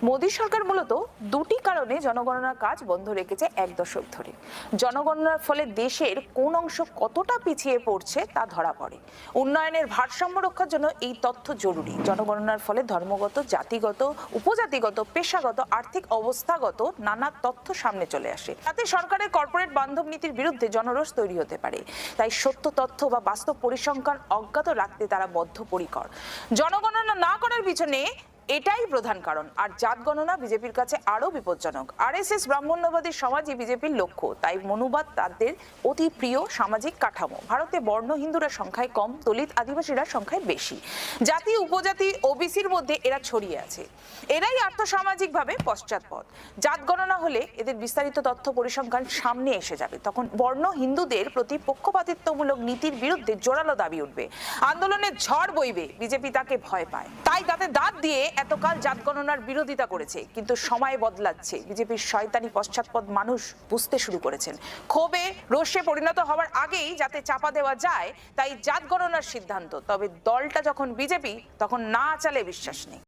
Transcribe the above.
মোদী সরকার মূলত দুটি কারণে জনগণনার কাজ বন্ধ রেখেছে এক দশক ধরে। জনগণনার ফলে দেশের কোন অংশ কতটা পিছিয়ে পড়ছে তা ধরা পড়ে। উন্নয়নের ভারসাম্য রক্ষার জন্য এই তথ্য জরুরি। জনগণনার ফলে ধর্মগত, জাতিগত, উপজাতিগত, পেশাগত, আর্থিক অবস্থাগত নানা তথ্য সামনে চলে আসে। তাতে সরকারের কর্পোরেট বান্ধব নীতির বিরুদ্ধে জনরোষ তৈরি হতে পারে। তাই সত্য তথ্য বা বাস্তব পরিসংখ্যান অজ্ঞাত রাখতে তারা বদ্ধপরিকর। জনগণনা না করার পিছনে এটাই প্রধান কারণ। আর জাত গণনা বিজেপির কাছে আরো বিপজ্জনক। আরএসএস ব্রাহ্মণ্যবাদী সমাজই বিজেপির লক্ষ্য, তাই মনুবাদ তাদের অতি প্রিয় সামাজিক কাঠামো। ভারতে বর্ণ হিন্দুরা সংখ্যায় কম, দলিত আদিবাসীরা সংখ্যায় বেশি। জাতি, উপজাতি, ওবিসির মধ্যে এরা ছড়িয়ে আছে। এরাই আর্থসামাজিকভাবে পশ্চাৎপদ। জাত গণনা হলে এদের বিস্তারিত তথ্য পরিসংখ্যান সামনে এসে যাবে। তখন বর্ণ হিন্দুদের প্রতি পক্ষপাতিত্বমূলক নীতির বিরুদ্ধে জোরালো দাবি উঠবে, আন্দোলনের ঝড় বইবে। বিজেপি তাকে ভয় পায়, তাই তাতে দাঁত দিয়ে এতকাল জাত গণনার বিরোধিতা করেছে। কিন্তু সময় বদলাচ্ছে, বিজেপির শয়তানি পশ্চাৎপদ মানুষ বুঝতে শুরু করেছেন। ক্ষোভে, রোষে পরিণত হওয়ার আগেই যাতে চাপা দেওয়া যায়, তাই জাত গণনার সিদ্ধান্ত। তবে দলটা যখন বিজেপি, তখন না চালে বিশ্বাস নেই।